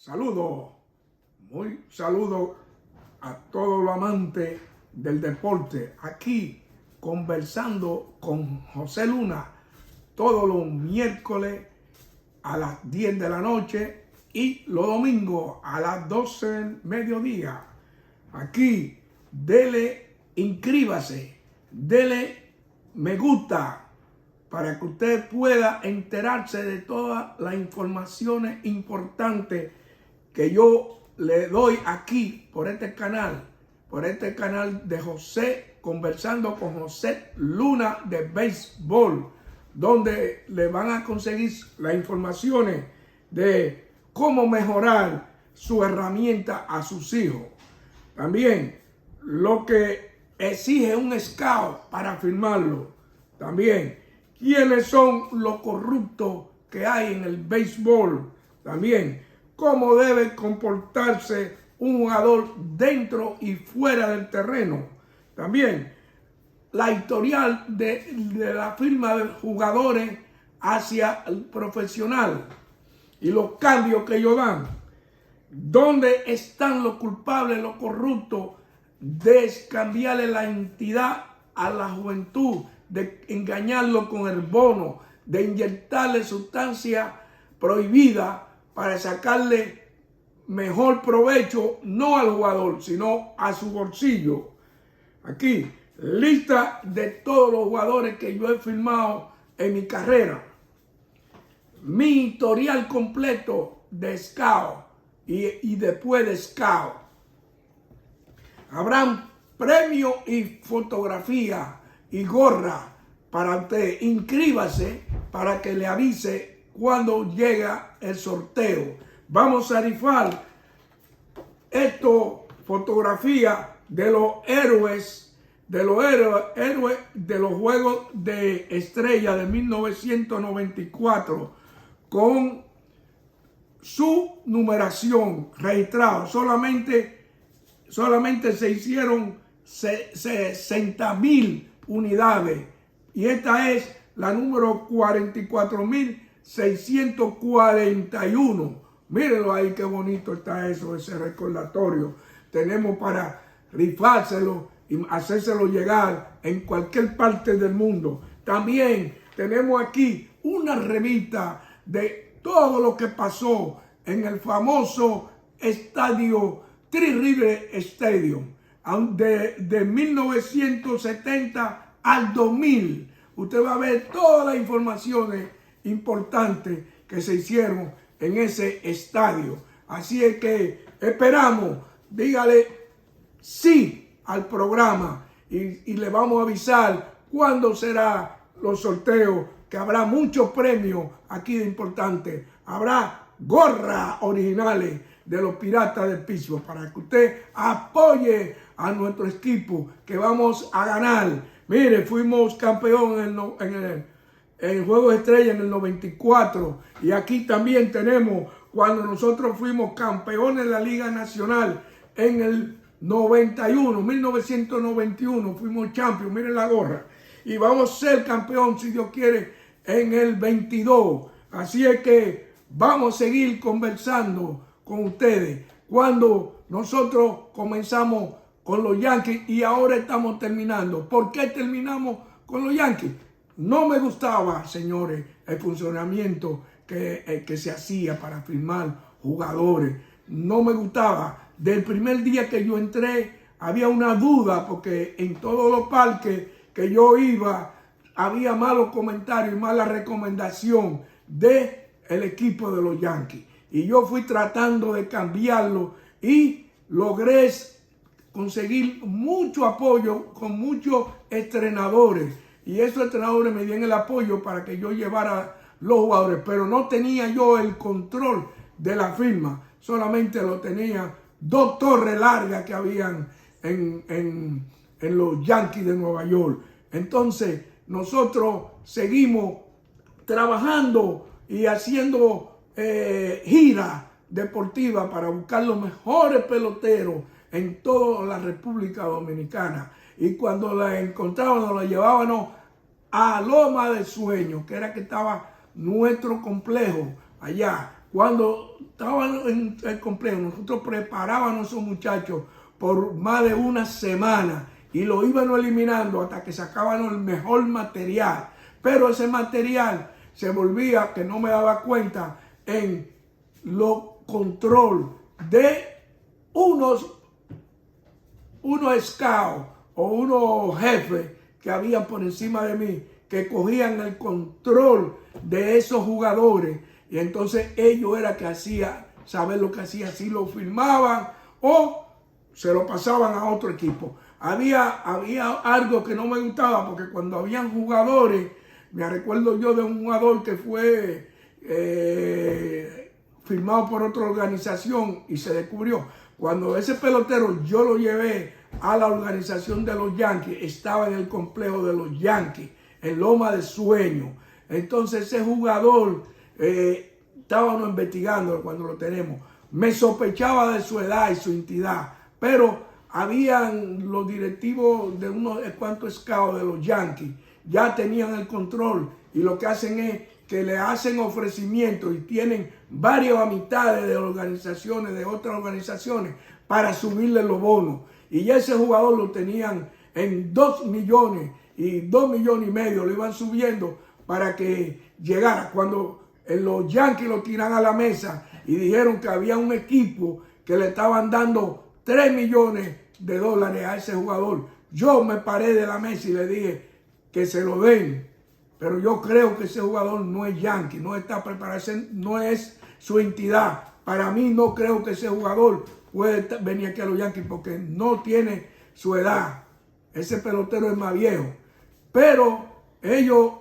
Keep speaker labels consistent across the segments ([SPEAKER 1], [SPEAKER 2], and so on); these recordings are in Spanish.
[SPEAKER 1] Saludo, muy saludo a todos los amantes del deporte. Aquí conversando con José Luna todos los miércoles a las 10 de la noche y los domingos a las 12 del mediodía. Aquí, dele, inscríbase, dele me gusta para que usted pueda enterarse de todas las informaciones importantes que yo le doy aquí por este canal de José, conversando con José Luna de béisbol, donde le van a conseguir las informaciones de cómo mejorar su herramienta a sus hijos. También lo que exige un scout para firmarlo. También quiénes son los corruptos que hay en el béisbol. También cómo debe comportarse un jugador dentro y fuera del terreno. También la historial de la firma de jugadores hacia el profesional y los cambios que ellos dan. ¿Dónde están los culpables, los corruptos de cambiarle la identidad a la juventud, de engañarlo con el bono, de inyectarle sustancia prohibida para sacarle mejor provecho, no al jugador, sino a su bolsillo? Aquí, lista de todos los jugadores que yo he firmado en mi carrera. Mi historial completo de scout y después de scout. Habrán premios y fotografía y gorra para usted. Inscríbase para que le avise cuando llega el sorteo. Vamos a rifar fotografía de los héroes de los Juegos de Estrella de 1994 con su numeración registrada. Solamente se hicieron 60,000 unidades y esta es la número 44,641. Mírenlo ahí, qué bonito está eso, ese recordatorio. Tenemos para rifárselo y hacérselo llegar en cualquier parte del mundo. También tenemos aquí una revista de todo lo que pasó en el famoso estadio Three River Stadium de 1970 al 2000. Usted va a ver todas las informaciones importantes que se hicieron en ese estadio. Así es que esperamos, dígale sí al programa y le vamos a avisar cuándo será los sorteos, que habrá muchos premios aquí de importantes. Habrá gorras originales de los Piratas de Pittsburgh para que usted apoye a nuestro equipo, que vamos a ganar. Mire, fuimos campeón en el Juego de Estrella en el 94 y aquí también tenemos cuando nosotros fuimos campeones de la Liga Nacional en el 1991 fuimos champions. Miren la gorra, y vamos a ser campeón si Dios quiere en el 22. Así es que vamos a seguir conversando con ustedes cuando nosotros comenzamos con los Yankees y ahora estamos terminando. ¿Por qué terminamos con los Yankees? No me gustaba, señores, el funcionamiento que se hacía para firmar jugadores. No me gustaba. Del primer día que yo entré había una duda, porque en todos los parques que yo iba había malos comentarios y mala recomendación del equipo de los Yankees. Y yo fui tratando de cambiarlo y logré conseguir mucho apoyo con muchos entrenadores. Y esos entrenadores me dieron el apoyo para que yo llevara los jugadores. Pero no tenía yo el control de la firma. Solamente lo tenía dos torres largas que habían en los Yankees de Nueva York. Entonces nosotros seguimos trabajando y haciendo giras deportivas para buscar los mejores peloteros en toda la República Dominicana. Y cuando la encontrábamos, la llevábamos a Loma de Sueño, que era que estaba nuestro complejo allá. cuando estaban en el complejo, nosotros preparábamos a esos muchachos por más de una semana y lo íbamos eliminando hasta que sacábamos el mejor material. Pero ese material se volvía, que no me daba cuenta, en lo control de unos scouts o unos jefes que habían por encima de mí, que cogían el control de esos jugadores, y entonces ellos era que hacía saber lo que hacía, si lo firmaban o se lo pasaban a otro equipo. Había algo que no me gustaba, porque cuando habían jugadores, me recuerdo yo de un jugador que fue firmado por otra organización y se descubrió. Cuando ese pelotero yo lo llevé a la organización de los Yankees, estaba en el complejo de los Yankees, en Loma de Sueño. Entonces ese jugador, estábamos investigando cuando lo tenemos, me sospechaba de su edad y su entidad, pero habían los directivos de unos cuantos scouts de los Yankees, ya tenían el control, y lo que hacen es que le hacen ofrecimientos y tienen varias amistades de organizaciones, de otras organizaciones, para subirle los bonos. Y ya ese jugador lo tenían en 2 millones y 2 millones y medio, lo iban subiendo para que llegara. Cuando los Yankees lo tiran a la mesa y dijeron que había un equipo que le estaban dando 3 millones de dólares a ese jugador, yo me paré de la mesa y le dije que se lo den. Pero yo creo que ese jugador no es Yankee, no está preparado, no es su entidad. Para mí no creo que ese jugador puede venir aquí a los Yankees porque no tiene su edad. Ese pelotero es más viejo. Pero ellos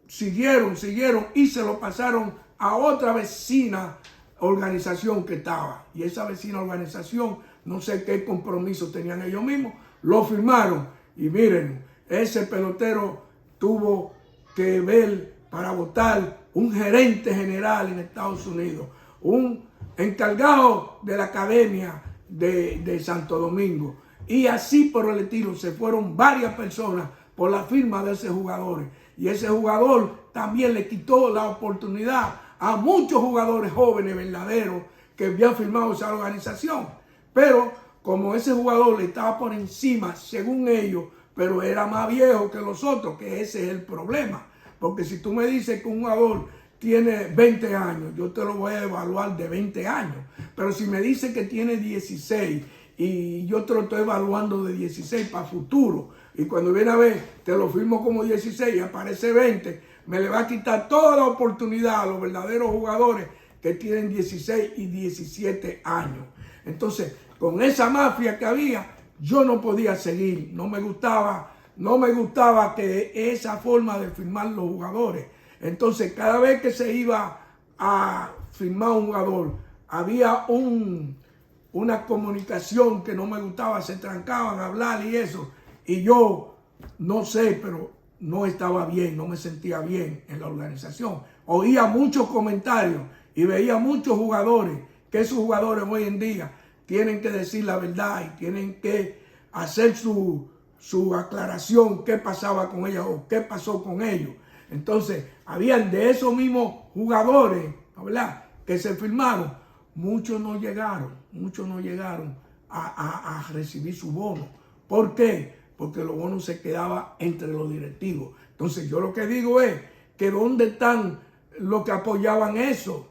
[SPEAKER 1] siguieron y se lo pasaron a otra vecina organización que estaba. Y esa vecina organización, no sé qué compromiso tenían ellos mismos, lo firmaron. Y miren, ese pelotero tuvo que ver para votar un gerente general en Estados Unidos, un encargado de la academia de Santo Domingo. Y así por el estilo se fueron varias personas por la firma de ese jugador. Y ese jugador también le quitó la oportunidad a muchos jugadores jóvenes verdaderos que habían firmado esa organización. Pero como ese jugador le estaba por encima, según ellos, pero era más viejo que los otros, que ese es el problema. Porque si tú me dices que un jugador tiene 20 años, yo te lo voy a evaluar de 20 años. Pero si me dices que tiene 16 y yo te lo estoy evaluando de 16 para futuro, y cuando viene a ver, te lo firmo como 16 y aparece 20, me le va a quitar toda la oportunidad a los verdaderos jugadores que tienen 16 y 17 años. Entonces, con esa mafia que había, yo no podía seguir, no me gustaba que esa forma de firmar los jugadores. Entonces, cada vez que se iba a firmar un jugador, había una comunicación que no me gustaba, se trancaban a hablar y eso. Y yo, no sé, pero no estaba bien, no me sentía bien en la organización. Oía muchos comentarios y veía muchos jugadores, que esos jugadores hoy en día tienen que decir la verdad y tienen que hacer su aclaración, qué pasaba con ellos o qué pasó con ellos. Entonces, habían de esos mismos jugadores, ¿verdad?, que se firmaron, muchos no llegaron a recibir su bono. ¿Por qué? Porque los bonos se quedaban entre los directivos. Entonces, yo lo que digo es que ¿dónde están los que apoyaban eso?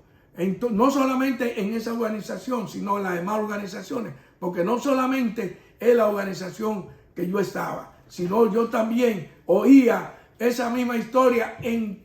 [SPEAKER 1] No solamente en esa organización, sino en las demás organizaciones, porque no solamente es la organización que yo estaba, sino yo también oía esa misma historia en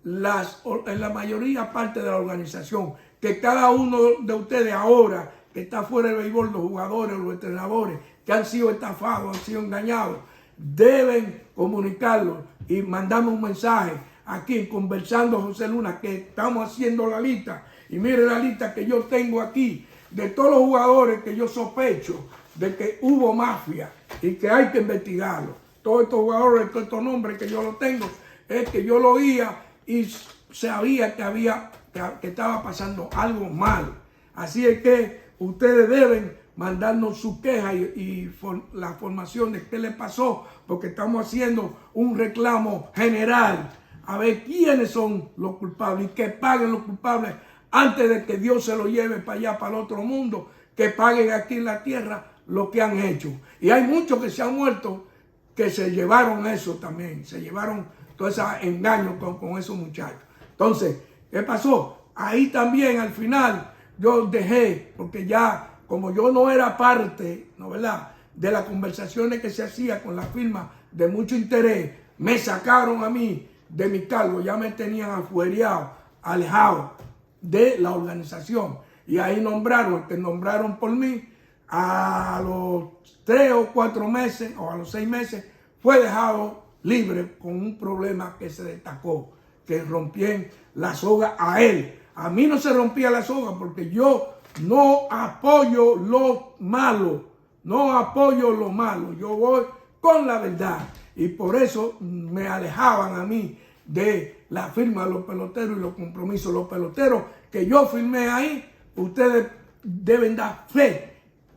[SPEAKER 1] la mayoría parte de la organización, que cada uno de ustedes ahora que está fuera del béisbol, los jugadores, los entrenadores que han sido estafados, han sido engañados, deben comunicarlo y mandarme un mensaje aquí Conversando José Luna, que estamos haciendo la lista. Y mire la lista que yo tengo aquí de todos los jugadores que yo sospecho de que hubo mafia y que hay que investigarlo. Todos estos jugadores, todos estos nombres que yo los tengo, es que yo lo oía y sabía que estaba pasando algo mal. Así es que ustedes deben mandarnos su queja y la formación de qué le pasó, porque estamos haciendo un reclamo general a ver quiénes son los culpables y que paguen los culpables antes de que Dios se lo lleve para allá, para el otro mundo, que paguen aquí en la tierra lo que han hecho. Y hay muchos que se han muerto que se llevaron eso también, se llevaron todo ese engaño con esos muchachos. Entonces, ¿qué pasó? Ahí también al final yo dejé, porque ya como yo no era parte, ¿no verdad?, de las conversaciones que se hacía con la firma de mucho interés, me sacaron a mí de mi cargo, ya me tenían afuereado, alejado de la organización. Y ahí nombraron, que nombraron por mí, a los 3 o 4 meses, o a los 6 meses, fue dejado libre con un problema que se destacó, que rompían la soga a él. A mí no se rompía la soga porque yo no apoyo lo malo, no apoyo lo malo, yo voy con la verdad. Y por eso me alejaban a mí de la firma de los peloteros y los compromisos. Los peloteros que yo firmé ahí, ustedes deben dar fe.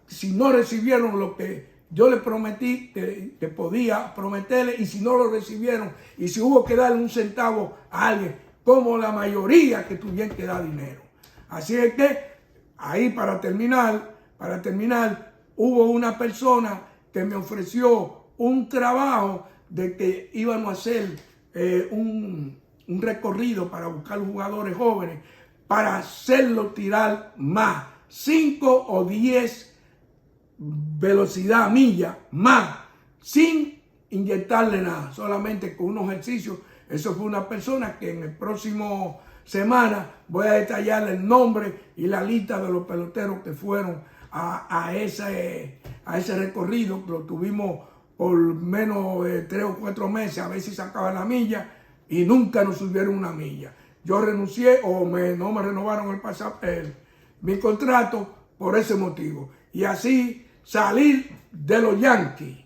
[SPEAKER 1] Si no recibieron lo que yo les prometí que podía prometerles, y si no lo recibieron, y si hubo que darle un centavo a alguien, como la mayoría que tuvieron que dar dinero. Así es que ahí para terminar, hubo una persona que me ofreció un trabajo de que íbamos a hacer un recorrido para buscar jugadores jóvenes, para hacerlo tirar más, 5 o 10 velocidad, millas, más, sin inyectarle nada, solamente con unos ejercicios. Eso fue una persona que en el próximo semana voy a detallarle el nombre y la lista de los peloteros que fueron a ese recorrido. Lo tuvimos por menos de 3 o 4 meses, a ver si sacaba la milla, y nunca nos subieron una milla. Yo renuncié o no me renovaron mi contrato por ese motivo. Y así salir de los Yankees.